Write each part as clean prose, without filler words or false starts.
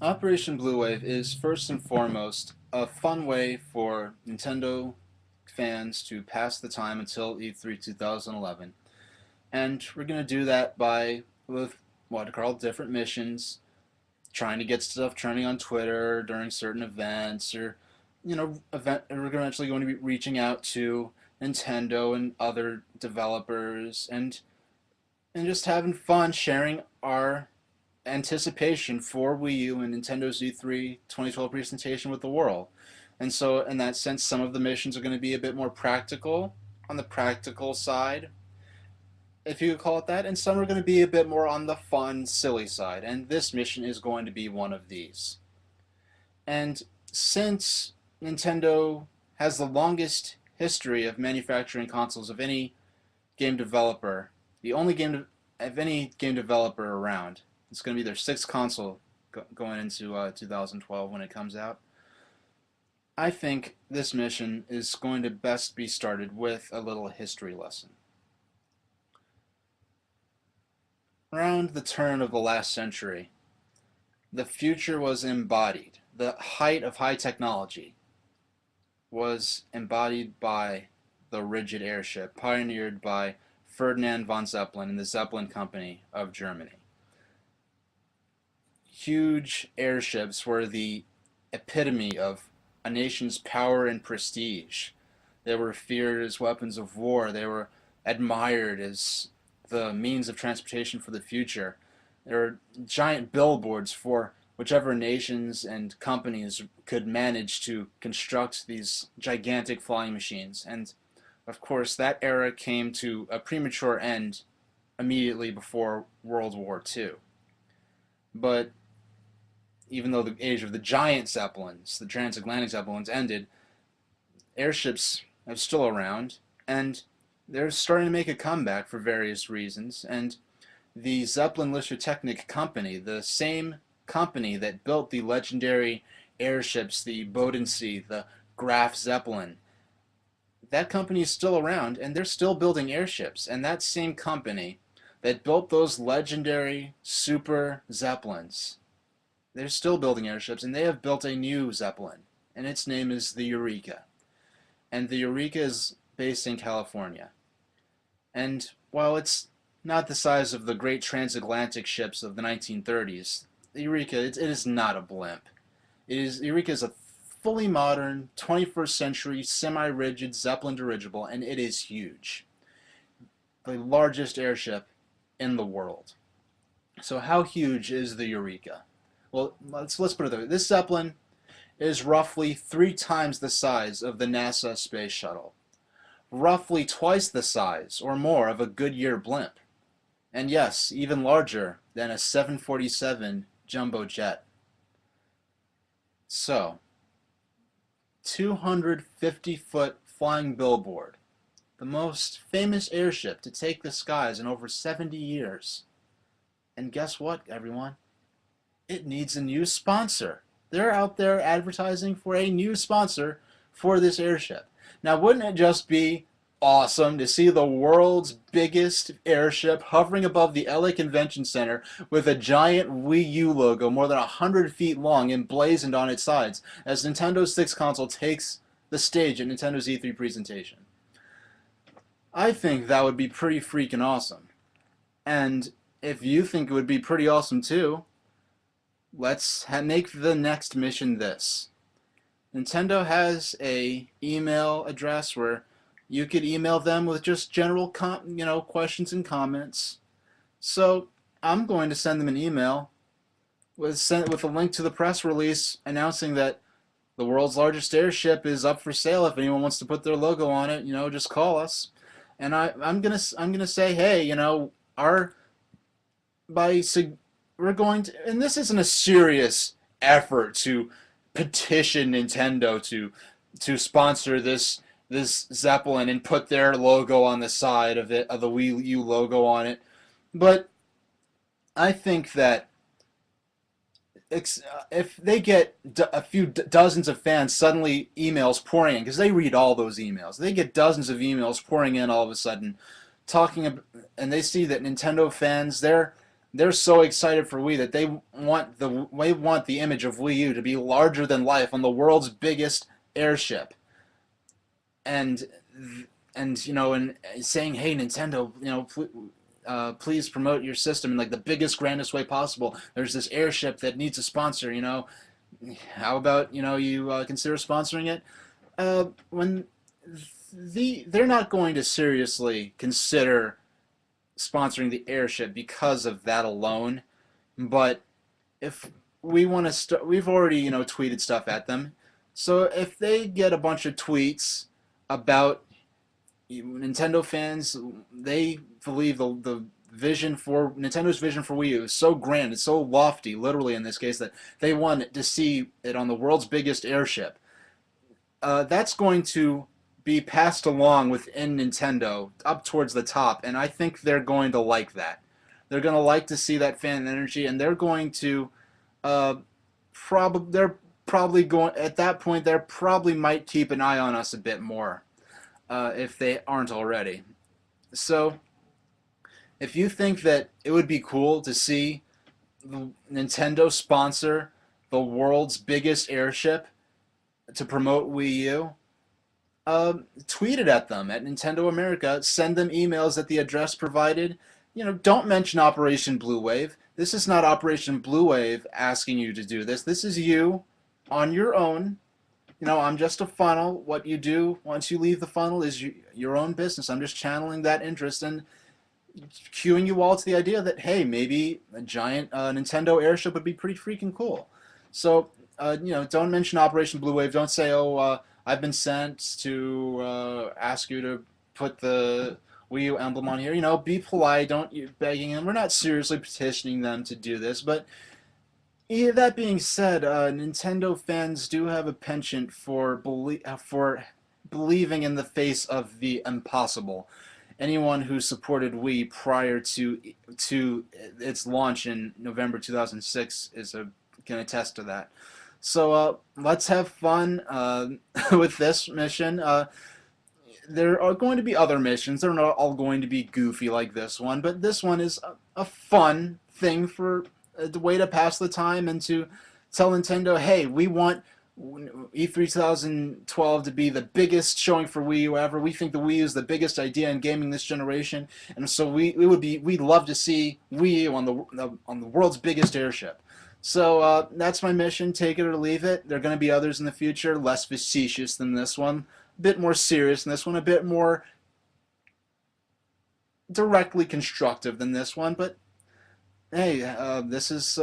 Operation Bluewave is first and foremost a fun way for Nintendo fans to pass the time until E3 2011. And we're going to do that with what are called different missions, trying to get stuff trending on Twitter during certain events, or we're eventually going to be reaching out to Nintendo and other developers and just having fun sharing our anticipation for Wii U and Nintendo's E3 2012 presentation with the world. And so, in that sense, some of the missions are going to be a bit more practical, on the practical side, if you could call it that, and some are going to be a bit more on the fun, silly side. And this mission is going to be one of these. And since Nintendo has the longest history of manufacturing consoles of any game developer, the only of any game developer around, it's going to be their sixth console going into 2012 when it comes out. I think this mission is going to best be started with a little history lesson. Around the turn of the last century, the future was embodied. The height of high technology was embodied by the rigid airship, pioneered by Ferdinand von Zeppelin and the Zeppelin Company of Germany. Huge airships were the epitome of a nation's power and prestige. They were feared as weapons of war. They were admired as the means of transportation for the future. There were giant billboards for whichever nations and companies could manage to construct these gigantic flying machines. And of course, that era came to a premature end immediately before World War II. But even though the age of the giant zeppelins, the transatlantic zeppelins, ended, airships are still around, and they're starting to make a comeback for various reasons. And the Zeppelin Technik company, the same company that built the legendary airships, the Bodensee, the Graf Zeppelin, that company is still around, and they're still building airships. And that same company that built those legendary Super Zeppelins, they're still building airships, and they have built a new Zeppelin, and its name is the Eureka. And the Eureka is based in California. And while it's not the size of the great transatlantic ships of the 1930s, the Eureka, it is not a blimp. Eureka is a fully modern, 21st century, semi-rigid Zeppelin dirigible, and it is huge. The largest airship in the world. So how huge is the Eureka? Well, let's put it this way. This Zeppelin is roughly 3 times the size of the NASA space shuttle, roughly twice the size or more of a Goodyear blimp, and yes, even larger than a 747 jumbo jet. So, 250-foot flying billboard, the most famous airship to take the skies in over 70 years. And guess what, everyone? It needs a new sponsor. They're out there advertising for a new sponsor for this airship. Now, wouldn't it just be awesome to see the world's biggest airship hovering above the LA Convention Center with a giant Wii U logo more than 100 feet long emblazoned on its sides as Nintendo's 6th console takes the stage at Nintendo's E3 presentation? I think that would be pretty freaking awesome. And if you think it would be pretty awesome too, let's make the next mission this. Nintendo has a email address where you could email them with just general questions and comments. So I'm going to send them an email with a link to the press release announcing that the world's largest airship is up for sale. If anyone wants to put their logo on it, just call us. And I'm gonna say, hey, we're going to, and this isn't a serious effort to petition Nintendo to sponsor this Zeppelin and put their logo on the side of it, of the Wii U logo on it. But I think that if they get a few dozens of fans suddenly emails pouring in, because they read all those emails, they get dozens of emails pouring in all of a sudden, and they see that Nintendo fans, they're so excited for Wii that they want the image of Wii U to be larger than life on the world's biggest airship, and and saying, hey Nintendo, please promote your system in like the biggest, grandest way possible. There's this airship that needs a sponsor. How about you consider sponsoring it? When they're not going to seriously consider sponsoring the airship because of that alone. But if we want to start, we've already tweeted stuff at them. So if they get a bunch of tweets about Nintendo fans, they believe the vision for Nintendo's vision for Wii U is so grand, it's so lofty, literally in this case, that they want to see it on the world's biggest airship. That's going to be passed along within Nintendo up towards the top, and I think they're going to like that. They're going to like to see that fan energy, and they're going to they're probably going at that point. They probably might keep an eye on us a bit more if they aren't already. So, if you think that it would be cool to see Nintendo sponsor the world's biggest airship to promote Wii U, tweet it at them at Nintendo America. Send them emails at the address provided. Don't mention Operation Bluewave. This is not Operation Bluewave asking you to do this. This is you on your own. I'm just a funnel. What you do once you leave the funnel is your own business. I'm just channeling that interest and cueing you all to the idea that, hey, maybe a giant Nintendo airship would be pretty freaking cool. So, don't mention Operation Bluewave. Don't say, oh, I've been sent to ask you to put the Wii U emblem on here. Be polite. Don't you begging them. We're not seriously petitioning them to do this. But that being said, Nintendo fans do have a penchant for believing in the face of the impossible. Anyone who supported Wii prior to its launch in November 2006 can attest to that. So let's have fun with this mission. There are going to be other missions. They're not all going to be goofy like this one, but this one is a fun thing for the way to pass the time and to tell Nintendo, hey, we want E3 2012 to be the biggest showing for Wii U ever. We think the Wii U is the biggest idea in gaming this generation, and so we'd love to see Wii U on the world's biggest airship. So that's my mission. Take it or leave it. There are going to be others in the future, less facetious than this one, a bit more serious than this one, a bit more directly constructive than this one. But hey, this is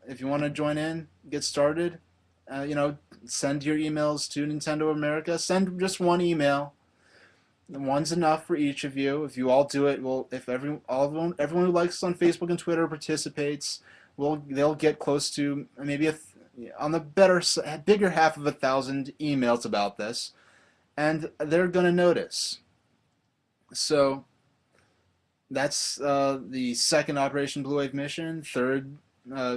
if you want to join in, get started. Send your emails to Nintendo America. Send just one email. One's enough for each of you. If you all do it, if everyone who likes us on Facebook and Twitter participates, they'll get close to maybe on the bigger half of 1,000 emails about this, and they're gonna notice. So that's the second Operation Bluewave mission. Third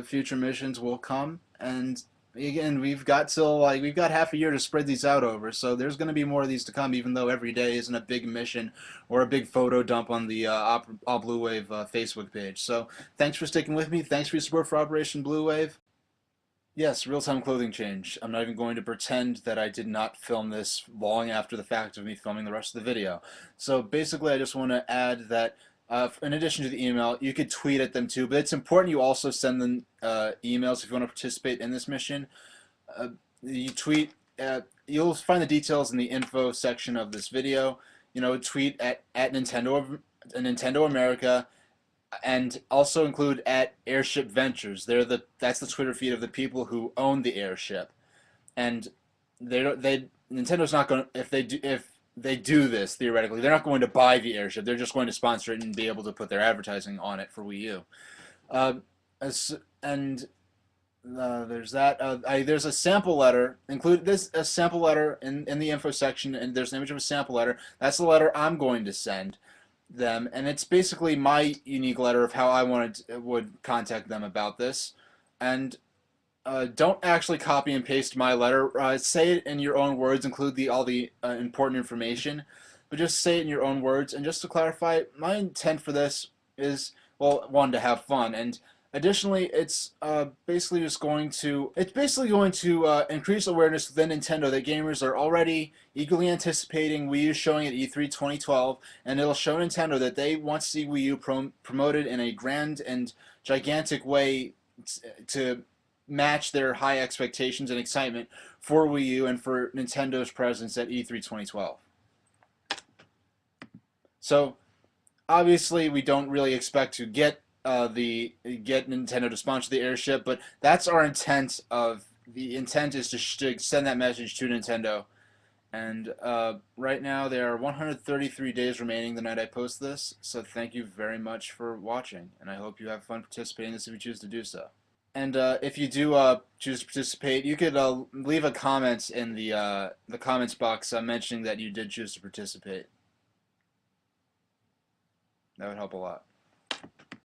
future missions will come, and again, we've got half a year to spread these out over, so there's going to be more of these to come, even though every day isn't a big mission or a big photo dump on the OpBluewave Facebook page. So thanks for sticking with me. Thanks for your support for Operation Bluewave. Yes, real-time clothing change. I'm not even going to pretend that I did not film this long after the fact of me filming the rest of the video. So basically, I just want to add that in addition to the email, you could tweet at them too, but it's important you also send them emails if you want to participate in this mission. You tweet you'll find the details in the info section of this video. Tweet at Nintendo America, and also include at Airship Ventures. That's the Twitter feed of the people who own the airship, and Nintendo's not going to, if they do this, theoretically, they're not going to buy the airship. They're just going to sponsor it and be able to put their advertising on it for Wii U. There's that. There's a sample letter. A sample letter in the info section, and there's an image of a sample letter. That's the letter I'm going to send them, and it's basically my unique letter of how I would contact them about this. And don't actually copy and paste my letter. Say it in your own words. Include all the important information, but just say it in your own words. And just to clarify, my intent for this is well, one, to have fun, and additionally, it's basically going to increase awareness within Nintendo that gamers are already eagerly anticipating Wii U showing at E3 2012, and it'll show Nintendo that they want to see Wii U promoted in a grand and gigantic way to match their high expectations and excitement for Wii U and for Nintendo's presence at E3 2012. So obviously we don't really expect to get Nintendo to sponsor the airship, but that's our intent. Of the intent is to send that message to Nintendo. And right now there are 133 days remaining the night I post this. So thank you very much for watching, and I hope you have fun participating in this if you choose to do so. And if you do choose to participate, you could leave a comment in the comments box mentioning that you did choose to participate. That would help a lot.